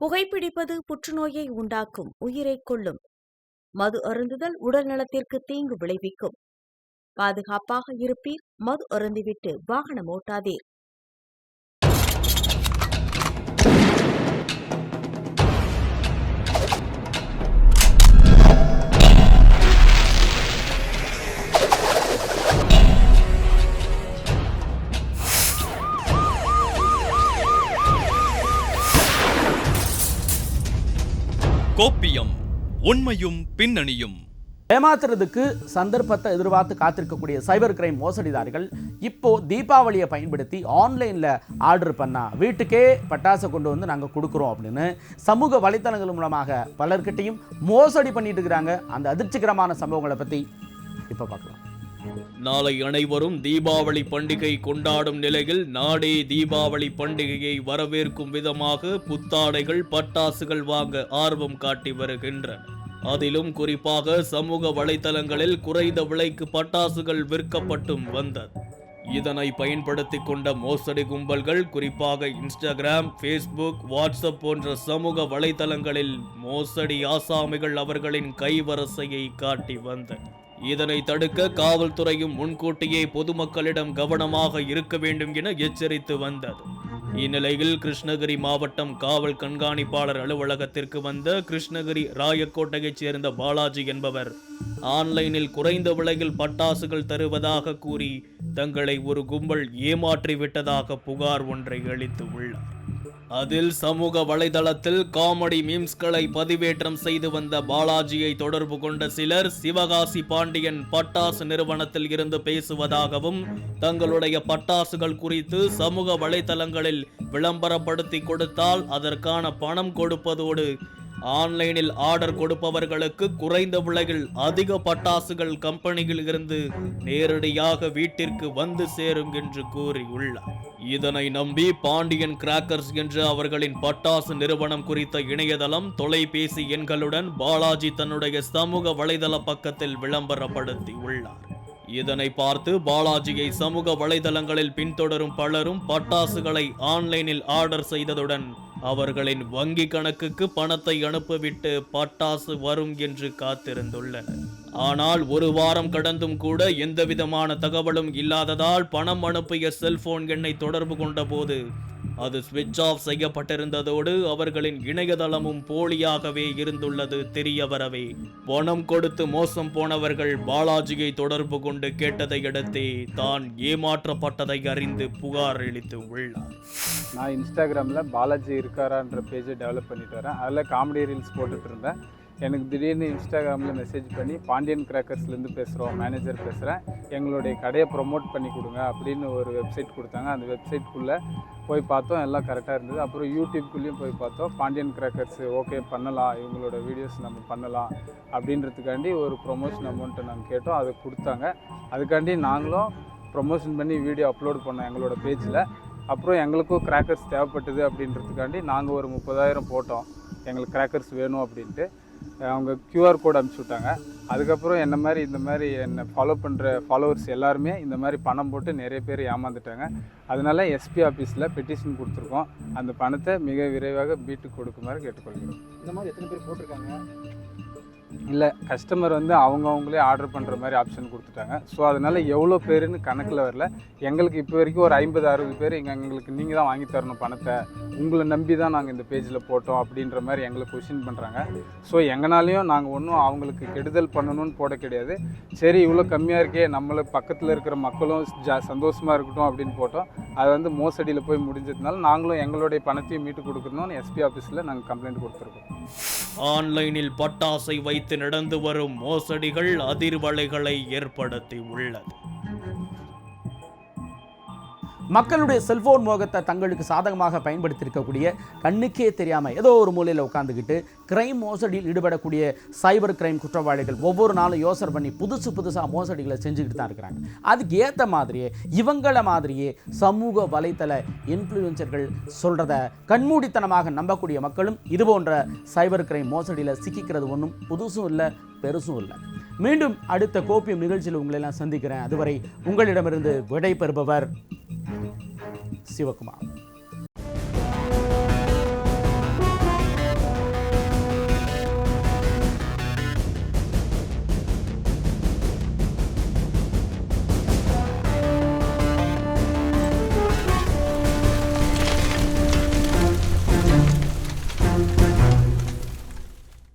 புகைப்பிடிப்பது புற்றுநோயை உண்டாக்கும், உயிரைக் கொல்லும். மது அருந்துதல் உடல் நலத்திற்கு தீங்கு விளைவிக்கும். பாதுகாப்பாக இருப்பீர், மது அருந்திவிட்டு வாகனம் ஓட்டாதீர். கோப்பியம், உண்மையும் பின்னணியும். ஏமாத்துறதுக்கு சந்தர்ப்பத்தை எதிர்பார்த்து காத்திருக்கக்கூடிய சைபர் கிரைம் மோசடிதாரிகள் இப்போ தீபாவளியை பயன்படுத்தி ஆன்லைனில் ஆர்டர் பண்ணால் வீட்டுக்கே பட்டாசை கொண்டு வந்து நாங்கள் கொடுக்குறோம் அப்படின்னு சமூக வலைத்தளங்கள் மூலமாக பலர்கிட்டையும் மோசடி பண்ணிட்டு இருக்கிறாங்க. அந்த அதிர்ச்சிகரமான சம்பவங்களை பற்றி இப்போ பார்க்கலாம். நாளை அனைவரும் தீபாவளி பண்டிகை கொண்டாடும் நிலையில் நாடே தீபாவளி பண்டிகையை வரவேற்கும் விதமாக புத்தாடைகள், பட்டாசுகள் வாங்க ஆர்வம் காட்டி வருகின்றன. அதிலும் குறிப்பாக சமூக வலைத்தளங்களில் குறைந்த விலைக்கு பட்டாசுகள் விற்கப்பட்டும் வந்தது. இதனை பயன்படுத்தி கொண்ட மோசடி கும்பல்கள் குறிப்பாக இன்ஸ்டாகிராம், ஃபேஸ்புக், வாட்ஸ்அப் போன்ற சமூக வலைத்தளங்களில் மோசடி ஆசாமிகள் அவர்களின் கைவரிசையை காட்டி வந்தன. இதனை தடுக்க காவல்துறையும் முன்கூட்டியே பொதுமக்களிடம் கவனமாக இருக்க வேண்டும் என எச்சரித்து வந்தது. இந்நிலையில் கிருஷ்ணகிரி மாவட்டம் காவல் கண்காணிப்பாளர் அலுவலகத்திற்கு வந்த கிருஷ்ணகிரி ராயக்கோட்டையைச் சேர்ந்த பாலாஜி என்பவர் ஆன்லைனில் குறைந்த விலையில் பட்டாசுகள் தருவதாக கூறி தங்களை ஒரு கும்பல் ஏமாற்றிவிட்டதாக புகார் ஒன்றை அளித்து உள்ளார். அதில் சமூக வலைதளத்தில் காமெடி மீம்ஸ்களை பதிவேற்றம் செய்து வந்த பாலாஜியை தொடர்பு கொண்ட சிலர் சிவகாசி பாண்டியன் பட்டாசு நிறுவனத்தில் இருந்து பேசுவதாகவும் தங்களுடைய பட்டாசுகள் குறித்து சமூக வலைதளங்களில் விளம்பரப்படுத்தி கொடுத்தால் அதற்கான பணம் கொடுப்பதோடு ஆன்லைனில் ஆர்டர் கொடுப்பவர்களுக்கு குறைந்த விலையில் அதிக பட்டாசுகள் கம்பெனியில் இருந்து நேரடியாக வீட்டிற்கு வந்து சேரும் என்று கூறியுள்ளார். இதனை நம்பி பாண்டியன் கிராக்கர்ஸ் என்ற அவர்களின் பட்டாசு நிறுவனம் குறித்த இணையதளம், தொலைபேசி எண்களுடன் பாலாஜி தன்னுடைய சமூக வலைதள பக்கத்தில் விளம்பரப்படுத்தி உள்ளார். இதனை பார்த்து பாலாஜியை சமூக வலைதளங்களில் பின்தொடரும் பலரும் பட்டாசுகளை ஆன்லைனில் ஆர்டர் செய்ததுடன் அவர்களின் வங்கி கணக்குக்கு பணத்தை அனுப்பிவிட்டு பட்டாசு வரும் என்று காத்திருந்துள்ளனர். ஆனால் ஒரு வாரம் கடந்தும் கூட எந்தவிதமான தகவலும் இல்லாததால் பணம் அனுப்பிய செல்போன் எண்ணை தொடர்பு கொண்ட போது அது ஸ்விட்ச் ஆஃப் செய்யப்பட்டிருந்ததோடு அவர்களின் இணையதளமும் போலியாகவே இருந்துள்ளது தெரிய வரவே பணம் கொடுத்து மோசம் போனவர்கள் பாலாஜியை தொடர்பு கொண்டு கேட்டதை அடுத்தே தான் ஏமாற்றப்பட்டதை அறிந்து புகார் அளித்து உள்ளார். நான் இன்ஸ்டாகிராமில் பாலாஜி இருக்காரான்ற பேஜை டெவலப் பண்ணிட்டு வரேன். அதில் காமெடி ரீல்ஸ் போட்டுட்டு இருந்தேன். எனக்கு திடீர்னு இன்ஸ்டாகிராமில் மெசேஜ் பண்ணி பாண்டியன் கிராக்கர்ஸ்லேருந்து பேசுகிறோம், மேனேஜர் பேசுகிறேன், எங்களுடைய கடையை ப்ரொமோட் பண்ணி கொடுங்க அப்படின்னு ஒரு வெப்சைட் கொடுத்தாங்க. அந்த வெப்சைட்குள்ளே போய் பார்த்தோம், எல்லாம் கரெக்டாக இருந்தது. அப்புறம் யூடியூப்குள்ளேயும் போய் பார்த்தோம், பாண்டியன் கிராக்கர்ஸ் ஓகே பண்ணலாம், இவங்களோட வீடியோஸ் நம்ம பண்ணலாம் அப்படின்றதுக்காண்டி ஒரு ப்ரொமோஷன் அமௌண்ட்டை நாங்கள் கேட்டோம். அதை கொடுத்தாங்க. அதுக்காண்டி நாங்களும் ப்ரொமோஷன் பண்ணி வீடியோ அப்லோட் பண்ணோம் எங்களோட பேஜில். அப்புறம் எங்களுக்கும் கிராக்கர்ஸ் தேவைப்பட்டது அப்படின்றதுக்காண்டி நாங்கள் ஒரு 30,000 போட்டோம், எங்களுக்கு கிராக்கர்ஸ் வேணும் அப்படின்ட்டு. அவங்க கியூஆர் கோட் அனுப்பிச்சி விட்டாங்க. அதுக்கப்புறம் இந்த மாதிரி என்னை ஃபாலோ பண்ணுற ஃபாலோவர்ஸ் எல்லாருமே இந்த மாதிரி பணம் போட்டு நிறைய பேர் ஏமாந்துட்டாங்க. அதனால எஸ்பி ஆஃபீஸில் பெட்டிஷன் கொடுத்துருக்கோம். அந்த பணத்தை மிக விரைவாக மீட்டு கொடுக்குமாறு கேட்டுக்கொள்கிறோம். இந்த மாதிரி எத்தனை பேர் போட்டிருக்காங்க? இல்லை, கஸ்டமர் அவங்களே ஆர்டர் பண்ணுற மாதிரி ஆப்ஷன் கொடுத்துட்டாங்க. ஸோ அதனால் எவ்வளோ பேருன்னு கணக்கில் வரல. எங்களுக்கு இப்போ வரைக்கும் ஒரு 50-60 பேர் எங்களுக்கு நீங்கள் தான் வாங்கி தரணும் பணத்தை, உங்களை நம்பி தான் நாங்கள் இந்த பேஜில் போட்டோம் அப்படின்ற மாதிரி எங்களை கொஷின் பண்ணுறாங்க. ஸோ எங்களாலையும் நாங்கள் ஒன்றும் அவங்களுக்கு கெடுதல் பண்ணணும்னு போட கிடையாது. சரி இவ்வளோ கம்மியாக இருக்கே, நம்மளை பக்கத்தில் இருக்கிற மக்களும் சந்தோஷமாக இருக்கட்டும் அப்படின்னு போட்டோம். அது மோசடியில் போய் முடிஞ்சதுனால நாங்களும் எங்களுடைய பணத்தையும் மீட்டு கொடுக்கணும்னு எஸ்பி ஆஃபீஸில் நாங்கள் கம்ப்ளைண்ட் கொடுத்துருக்கோம். ஆன்லைனில் பட்டாசை வைத்து நடந்து வரும் மோசடிகள் அதிர்வலைகளை ஏற்படுத்தி உள்ளது. மக்களுடைய செல்போன் மோகத்தை தங்களுக்கு சாதகமாக பயன்படுத்தியிருக்கக்கூடிய, கண்ணுக்கே தெரியாமல் ஏதோ ஒரு மூலையில் உட்காந்துக்கிட்டு கிரைம் மோசடியில் ஈடுபடக்கூடிய சைபர் கிரைம் குற்றவாளிகள் ஒவ்வொரு நாளும் யோசனை பண்ணி புதுசாக மோசடிகளை செஞ்சுக்கிட்டு தான் இருக்கிறாங்க. அதுக்கு ஏற்ற மாதிரியே இவங்கள மாதிரியே சமூக வலைத்தள இன்ஃப்ளூயன்சர்கள் சொல்கிறத கண்மூடித்தனமாக நம்பக்கூடிய மக்களும் இதுபோன்ற சைபர் கிரைம் மோசடியில் சிக்கிக்கிறது ஒன்றும் புதுசும் இல்லை, பெருசும் இல்லை. மீண்டும் அடுத்த கோப்பியம் நிகழ்ச்சியில் உங்களெல்லாம் சந்திக்கிறேன். அதுவரை உங்களிடமிருந்து விடை பெறுபவர் சிவகுமார்.